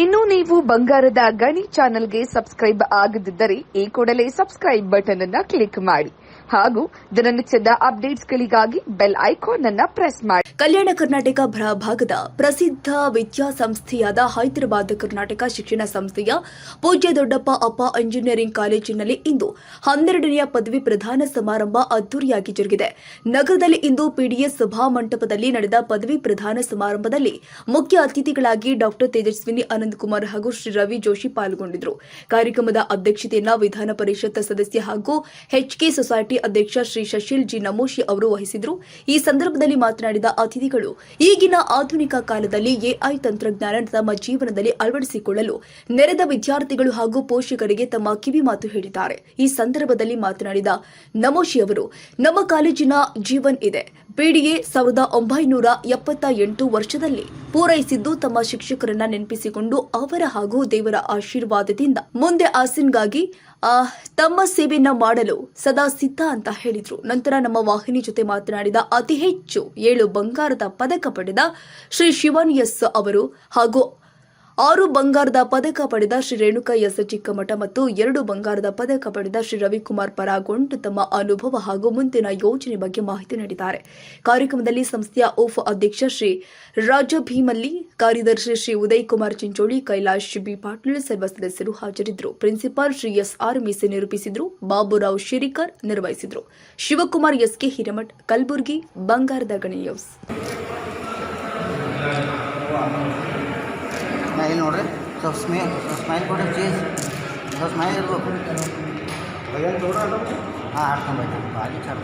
ಇನ್ನು ನೀವು ಬಂಗಾರದ ಗಣಿ ಚಾನೆಲ್ಗೆ ಸಬ್ಸ್ಕ್ರೈಬ್ ಆಗದಿದ್ದರೆ ಈ ಕೂಡಲೇ ಸಬ್ಸ್ಕ್ರೈಬ್ ಬಟನ್ ಅನ್ನು ಕ್ಲಿಕ್ ಮಾಡಿ ಹಾಗೂ ದಿನನಿತ್ಯದ ಅಪ್ಡೇಟ್ಸ್ಗಳಿಗಾಗಿ ಬೆಲ್ ಐಕಾನ್ ಅನ್ನು ಪ್ರೆಸ್ ಮಾಡಿ. ಕಲ್ಯಾಣ ಕರ್ನಾಟಕ ಭಾಗದ ಪ್ರಸಿದ್ಧ ವಿದ್ಯಾಸಂಸ್ಥೆಯಾದ ಹೈದರಾಬಾದ್ ಕರ್ನಾಟಕ ಶಿಕ್ಷಣ ಸಂಸ್ಥೆಯ ಪೂಜ್ಯ ದೊಡ್ಡಪ್ಪ ಅಪ್ಪ ಇಂಜಿನಿಯರಿಂಗ್ ಕಾಲೇಜಿನಲ್ಲಿ ಇಂದು 12ನೇ ಪದವಿ ಪ್ರದಾನ ಸಮಾರಂಭ ಅದ್ದೂರಿಯಾಗಿ ಜರುಗಿದೆ. ನಗರದಲ್ಲಿ ಇಂದು ಪಿಡಿಎಸ್ ಸಭಾ ಮಂಟಪದಲ್ಲಿ ನಡೆದ ಪದವಿ ಪ್ರದಾನ ಸಮಾರಂಭದಲ್ಲಿ ಮುಖ್ಯ ಅತಿಥಿಗಳಾಗಿ ಡಾ ತೇಜಸ್ವಿನಿ ಅನಂತಕುಮಾರ್ ಹಾಗೂ ಶ್ರೀ ರವಿ ಜೋಶಿ ಪಾಲ್ಗೊಂಡಿದ್ದರು. ಕಾರ್ಯಕ್ರಮದ ಅಧ್ಯಕ್ಷತೆಯನ್ನು ವಿಧಾನ ಪರಿಷತ್ ಸದಸ್ಯ ಹಾಗೂ ಎಚ್ಕೆ ಸೊಸೈಟಿ ಅಧ್ಯಕ್ಷ ಶ್ರೀ ಶಶಿಲ್ ಜಿ ನಮೋಶಿ ಅವರು ವಹಿಸಿದರು. ಈ ಸಂದರ್ಭದಲ್ಲಿ ಮಾತನಾಡಿದ ಅತಿಥಿಗಳು, ಈಗಿನ ಆಧುನಿಕ ಕಾಲದಲ್ಲಿ ಎಐ ತಂತ್ರಜ್ಞಾನ ತಮ್ಮ ಜೀವನದಲ್ಲಿ ಅಳವಡಿಸಿಕೊಳ್ಳಲು ನೆರೆದ ವಿದ್ಯಾರ್ಥಿಗಳು ಹಾಗೂ ಪೋಷಕರಿಗೆ ತಮ್ಮ ಕಿವಿ ಮಾತು ಹೇಳಿದ್ದಾರೆ. ಈ ಸಂದರ್ಭದಲ್ಲಿ ಮಾತನಾಡಿದ ನಮೋಶಿ ಅವರು, ನಮ್ಮ ಕಾಲೇಜಿನ ಜೀವನ್ ಇದೆ. ಪಿಡಿಎ 1978 ವರ್ಷದಲ್ಲಿ ಪೂರೈಸಿದ್ದು ತಮ್ಮ ಶಿಕ್ಷಕರನ್ನ ನೆನಪಿಸಿಕೊಂಡು ಅವರ ಹಾಗೂ ದೇವರ ಆಶೀರ್ವಾದದಿಂದ ಮುಂದೆ ಆಸಿನ್ಗಾಗಿ ತಮ್ಮ ಸೇವೆಯನ್ನ ಮಾಡಲು ಸದಾ ಸಿದ್ಧ ಅಂತ ಹೇಳಿದ್ರು. ನಂತರ ನಮ್ಮ ವಾಹಿನಿ ಜೊತೆ ಮಾತನಾಡಿದ ಅತಿ ಹೆಚ್ಚು 7 ಬಂಗಾರದ ಪದಕ ಪಡೆದ ಶ್ರೀ ಶಿವನ್ ಎಸ್ ಅವರು ಹಾಗೂ 6 ಬಂಗಾರದ ಪದಕ ಪಡೆದ ಶ್ರೀ ರೇಣುಕಾ ಎಸ್ ಚಿಕ್ಕಮಠ ಮತ್ತು 2 ಬಂಗಾರದ ಪದಕ ಪಡೆದ ಶ್ರೀ ರವಿಕುಮಾರ್ ಪರಾಗೊಂಡ್ ತಮ್ಮ ಅನುಭವ ಹಾಗೂ ಮುಂದಿನ ಯೋಜನೆ ಬಗ್ಗೆ ಮಾಹಿತಿ ನೀಡಿದ್ದಾರೆ. ಕಾರ್ಯಕ್ರಮದಲ್ಲಿ ಸಂಸ್ಥೆಯ ಉಪ ಅಧ್ಯಕ್ಷ ಶ್ರೀ ರಾಜ ಭೀಮಲ್ಲಿ, ಕಾರ್ಯದರ್ಶಿ ಶ್ರೀ ಉದಯ್ ಕುಮಾರ್ ಚಿಂಚೋಳಿ, ಕೈಲಾಶ್ ಬಿ ಪಾಟೀಲ್ ಸರ್ವ ಸದಸ್ಯರು ಹಾಜರಿದ್ದರು. ಪ್ರಿನ್ಸಿಪಾಲ್ ಶ್ರೀ ಎಸ್ಆರ್ ಮೀಸೆ ನಿರೂಪಿಸಿದ್ರು. ಬಾಬುರಾವ್ ಶಿರಿಕರ್ ನಿರ್ವಹಿಸಿದ್ರು. ಶಿವಕುಮಾರ್ ಎಸ್ಕೆ ಹಿರೇಮಠ್, ಕಲಬುರಗಿ, ಬಂಗಾರದ ಗಣಿ ನ್ಯೂಸ್. ಇಲ್ಲಿ ನೋಡ್ರಿ, ಸ್ವಲ್ಪ ಸ್ಮೈಲ್ ಕೊಡ್ರಿ, ಚೀಸ್ ಸ್ವಲ್ಪ ಸ್ಮೈಲ್ ಇರ್ಬೇಕು. ಹಾಂ, ಆಡ್ಕೊಂಡ್ಬೈತೆ ಭಾರಿ ಚಂದ.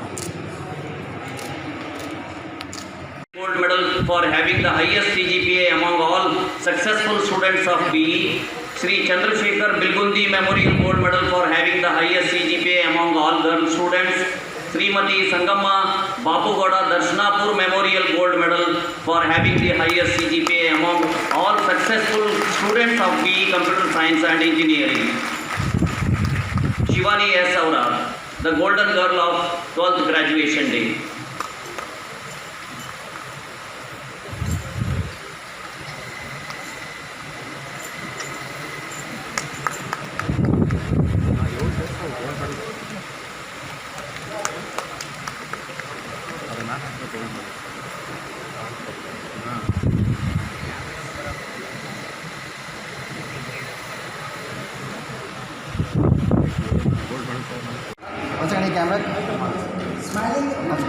Gold medal for having the highest CGPA among all successful students of BE. Sri Chandrasekhar Bilgundi Memorial Gold Medal for having the highest CGPA among all girl students. Srimati Sangamma Bapugoda Darshanapur Memorial Gold Medal for having the highest CGPA among all successful students of BE Computer Science and Engineering. Shivani S. Saura, the golden girl of 12th graduation day. ಒಂದು second camera smiling ಒಂದು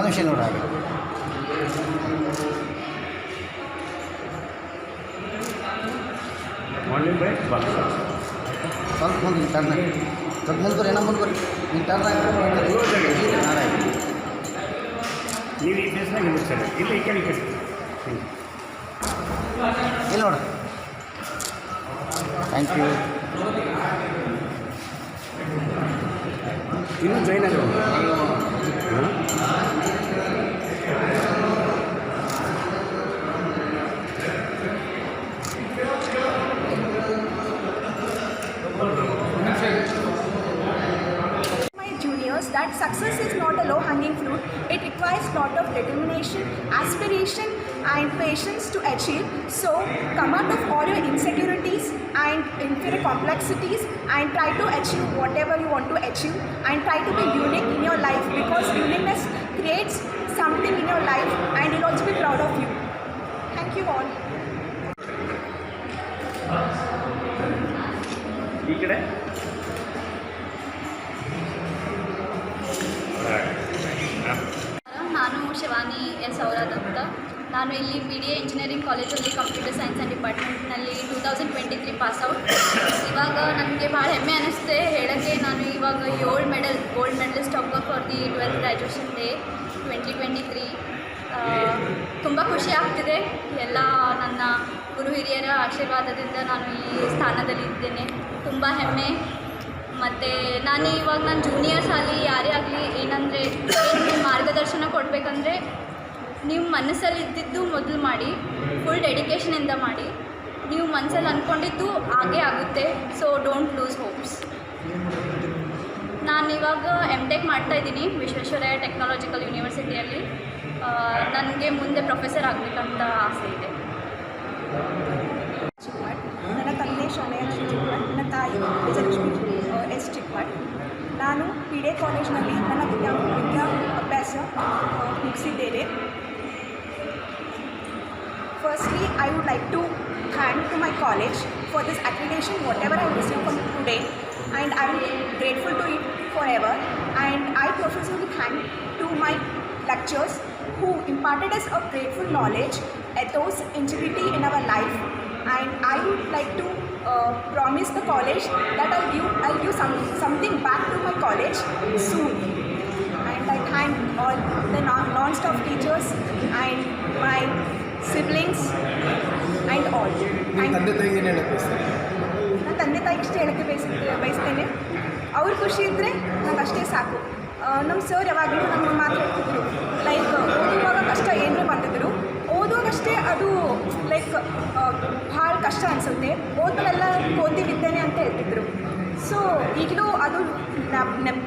ನಿಮಿಷ ನೋಡ. ಸ್ವಲ್ಪ ಮುಂದೆ turn, ಸ್ವಲ್ಪ ಮುಂದೆ ಬರ್ರಿ, ಏನೋ ಮುಂದೆ ಬರ್ರಿ. ನೀವು ಟರ್ನ್ ನೀವು ಈ ಪ್ಲೇಸ್ನಾಗ ಇಲ್ಲ ಸರ್, ಇಲ್ಲ ಈ ಕಡೆ ಇಲ್ಲಿ ನೋಡ್ರಿ. Thank you. ಇನ್ನೂ ಜಾಯ್ನ್ ಆಗ that success is not a low-hanging fruit. It requires lot of determination, aspiration and patience to achieve. So come out of all your insecurities and inferior complexities and try to achieve whatever you want to achieve, and try to be unique in your life, because uniqueness creates something in your life and you'll also be proud of you. Thank you all. ನಾನು Shivani S Aurad ಅಂತ. ನಾನು ಇಲ್ಲಿ PDA engineering ಕಾಲೇಜಲ್ಲಿ computer science and ಡಿಪಾರ್ಟ್ಮೆಂಟ್ನಲ್ಲಿ 2023 pass out. ಇವಾಗ ನನಗೆ ಭಾಳ ಹೆಮ್ಮೆ ಅನ್ನಿಸ್ತೆ ಹೇಳೋಕ್ಕೆ. ನಾನು ಇವಾಗ 7 gold medalist of for the 12th graduation day 2023. ತುಂಬ ಖುಷಿ ಆಗ್ತಿದೆ. ಎಲ್ಲ ನನ್ನ ಗುರು ಹಿರಿಯರ ಆಶೀರ್ವಾದದಿಂದ ನಾನು ಈ ಸ್ಥಾನದಲ್ಲಿ ಇದ್ದೇನೆ. ತುಂಬ ಹೆಮ್ಮೆ. ಮತ್ತು ನಾನು ಇವಾಗ ನನ್ನ ಜೂನಿಯರ್ಸ್ ಆಗಲಿ ಯಾರೇ ಆಗಲಿ ಏನಂದರೆ ಮಾರ್ಗದರ್ಶನ ಕೊಡಬೇಕಂದ್ರೆ, ನೀವು ಮನಸ್ಸಲ್ಲಿ ಇದ್ದಿದ್ದು ಮೊದಲು ಮಾಡಿ, ಫುಲ್ ಡೆಡಿಕೇಷನಿಂದ ಮಾಡಿ. ನೀವು ಮನಸ್ಸಲ್ಲಿ ಅಂದ್ಕೊಂಡಿದ್ದು ಹಾಗೇ ಆಗುತ್ತೆ. So don't lose hopes. ನಾನಿವಾಗ MTech ಮಾಡ್ತಾಯಿದ್ದೀನಿ ವಿಶ್ವೇಶ್ವರಯ್ಯ ಟೆಕ್ನಾಲಜಿಕಲ್ ಯೂನಿವರ್ಸಿಟಿಯಲ್ಲಿ. ನನಗೆ ಮುಂದೆ ಪ್ರೊಫೆಸರ್ ಆಗಬೇಕಂತ ಆಸೆ ಇದೆ. ಚಿಕ್ಕಮಠ್. ನನ್ನ ತಂದೆ ಶಾಲೆಯ ಚಿಕ್ಕಮಠ್, ನನ್ನ ತಾಯಿ ವಿಜಯಲಕ್ಷ್ಮಿ ಎಸ್ ಚಿಕ್ಕಮಠ್. ನಾನು ಪಿ ಡಿ ಕಾಲೇಜ್ನಲ್ಲಿ ನನ್ನ ವಿದ್ಯಾಭ್ಯಾಸ ಮುಗಿಸಿದ್ದೇನೆ. Firstly, I would like to thank to my college for this accreditation, whatever I received from today, and I am grateful to it forever. And I profusely thank to my lecturers who imparted us a grateful knowledge, ethos, integrity in our life. And I would like to promise the college that I'll give something back to my college soon. And I thank all the non-stop teachers and my siblings and all. Thank you. ನನ್ನ ತಂದೆ ತಾಯಿಗೆ ಇಷ್ಟ ಹೇಳೋಕ್ಕೆ ಬಯಸ್ತೇನೆ. ಅವ್ರ ಖುಷಿ ಇದ್ದರೆ ನಂಗೆ ಅಷ್ಟೇ ಸಾಕು. ನಮ್ಮ ಸರ್ ಯಾವಾಗಲೂ ನಮ್ಮ ಮಾತು ಹೇಳ್ತಿದ್ರು, ಲೈಕ್ ಓದುವಾಗ ಕಷ್ಟ ಏನೂ ಮಾಡ್ತಿದ್ರು, ಓದುವಾಗಷ್ಟೇ ಅದು ಲೈಕ್ ಭಾಳ ಕಷ್ಟ ಅನಿಸುತ್ತೆ, ಓದಲೆಲ್ಲ ಕೋತಿ ವಿದ್ಯೆನೆ ಅಂತ ಹೇಳ್ತಿದ್ರು. ಸೊ ಈಗಲೂ ಅದು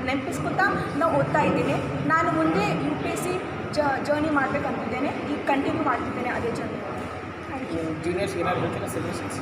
ನೆನಪಿಸ್ಕೊತಾ ನಾವು ಓದ್ತಾ ಇದ್ದೀನಿ. ನಾನು ಮುಂದೆ UPSC ಜರ್ನಿ ಮಾಡಬೇಕಂತಿದ್ದೇನೆ. ಈಗ ಕಂಟಿನ್ಯೂ ಮಾಡ್ತಿದ್ದೇನೆ ಅದೇ ಜರ್ನಿ. Thank you. ಜೂನಿಯರ್ಸ್ ಏನಾದ್ರು ಗೊತ್ತಿಲ್ಲ suggestions?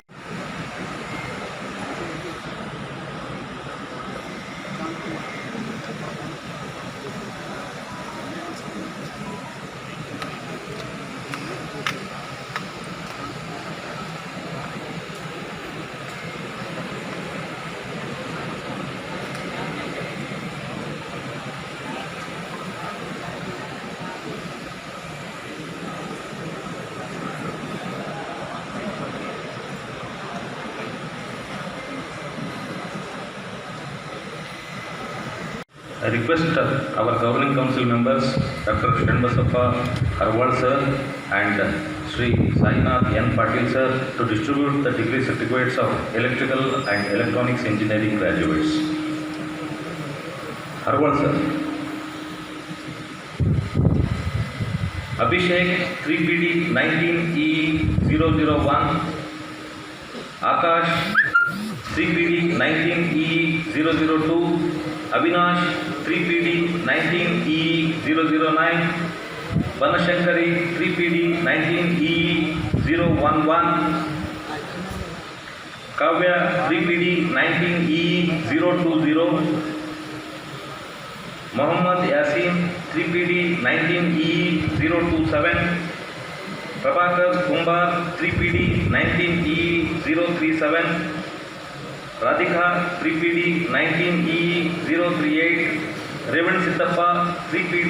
I request our governing council members, Dr. Srinivasappa Harwal sir and Sri Sainath N. Patil sir, to distribute the degree certificates of electrical and electronics engineering graduates. Harwal sir. Abhishek 3PD 19E001, Akash 3PD 19E002, Avinash 3PD 19E009, Vanashankari 3PD 19E011, Kavya 3PD 19E020, Mohammad Yasin 3PD 19E027, Prabhakar Kumbar 3PD 19E037, Radhika 3PD 19E038, Revan Siddhappa 3PD.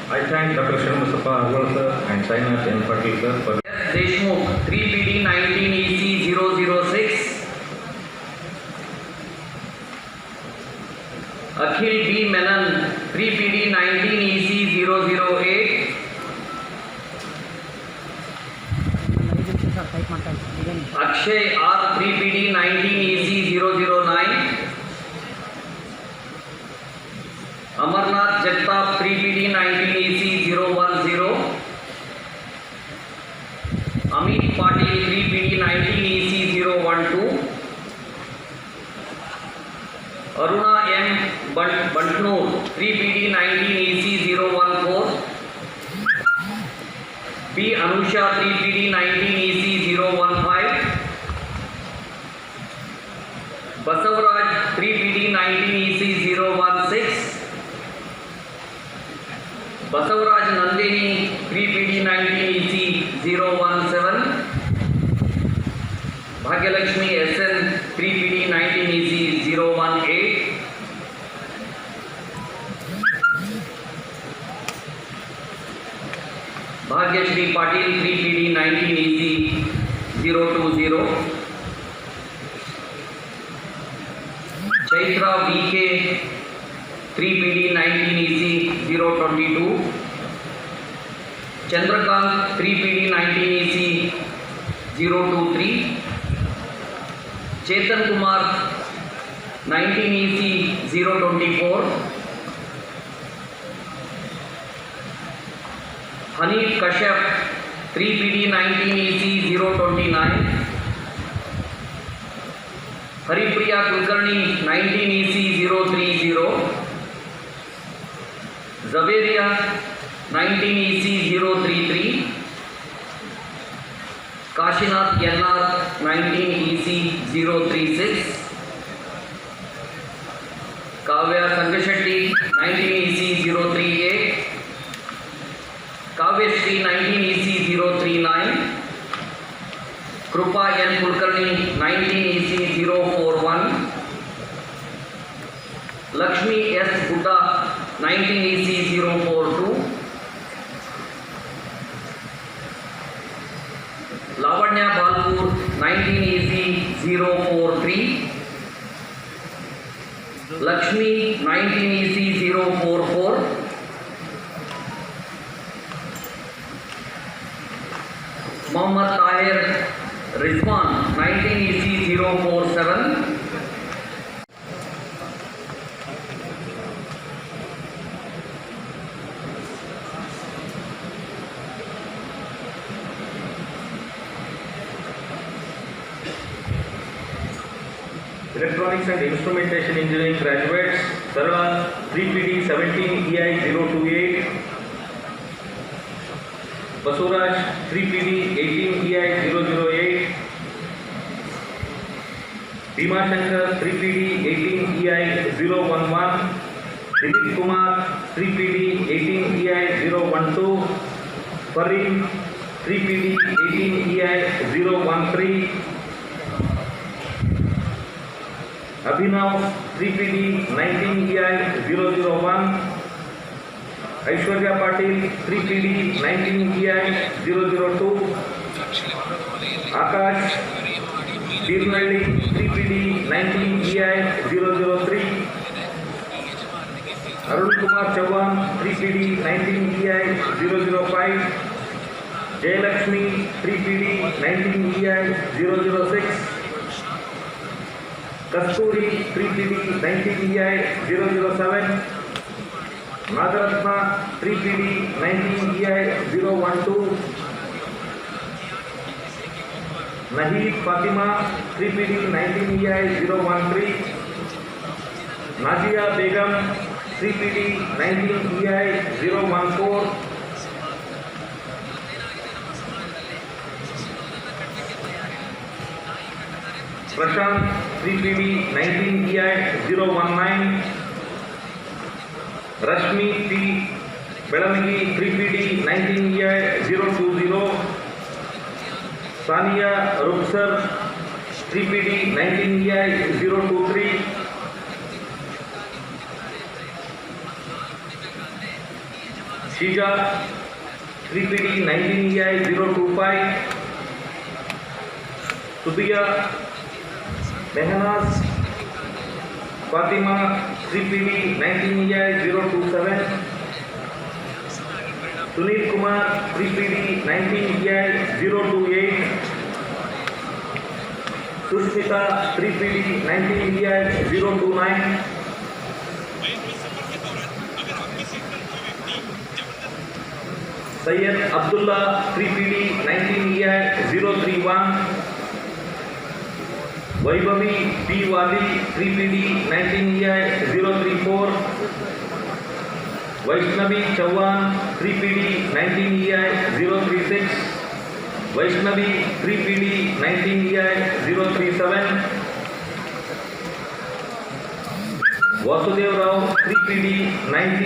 I thank Dr. Srinivasappa Harwal sir and Sainath N. Patil sir for Deshmukh 3PD 19EC006, Akhil B. Menon 3PD 19EC008, Akshay R 3PD 19EC009, Amarnath Jagtap 3PD 19EC010, Amit Patil 3PD 19EC012, Aruna M. Bantnoor 3PD 19EC014, P. Anusha 3PD 19EC015, Basavaraj 3PD 19EC 016. Basavaraj Nandini 3PD 19EC 017. Bhagyalakshmi SN 3PD 19EC 018. Bhagyashri Patil 3PD 19EC 020. Chaitra VK 3PD 19EC 022. Chandrakant 3PD 19EC 023. Chetan Kumar 19EC 024. Hanif Kashyap 3PD 19EC 029. Haripriya Kulkarni 19EC 030. Zaveria 19EC 033. Kashinath NR 19EC 036. Kavya Sangashetty 19EC 038. Kavyashri 19EC 039. Krupa N Kulkarni 19EC 041. Lakshmi S Buddha 19EC 042. Lavanya Balpur 19EC 043. Lakshmi 19EC 044. Mohammad Tahir Rizwan 19EC 047. Electronics and Instrumentation Engineering graduates, Sarala 3PD 17 EI 028. Basuraj 3PD 18 EI 008. Bhima Shankar 3PD 18 EI 011. Dilip Kumar 3PD 18 EI 012. Farim 3PD 18 EI 013. Abhinav 3PD 19 EI 001. Aishwarya Patil 3PD 19 EI 002. Akash Tirnalli 3PD 19 EI 003. Arun Kumar Chauhan 3PD 19 EI 005. Jayalakshmi 3PD 19 EI 006. Kasturi 3PD 19 EI 007. Nagaratna 3PD 19 EI 012. Nahid Fatima 3PD 19 EI 013. Nazia Begum 3PD 19 EI 014. Prashant 3PD 19 EI 019. Rashmi P. Belangi 3PD 19 EI 020. Sania Ruksar 3PD 19 EI 023. Shija 3PD 19 EI 025. Subiya Mehnaz Fatima 3PD 19 EI 027. Sunil Kumar 3PD 19 EI 028. Sushmita 3PD 19 EI 029. Syed Abdullah 3PD 19 EI 031. Vaibhavi P. Wali 3PD 19 EI 034. Vaishnavi Chauhan 3PD 19 EI 036. Vaishnavi 3PD 19 EI 037. Vasudev Rao, 3PD, 90.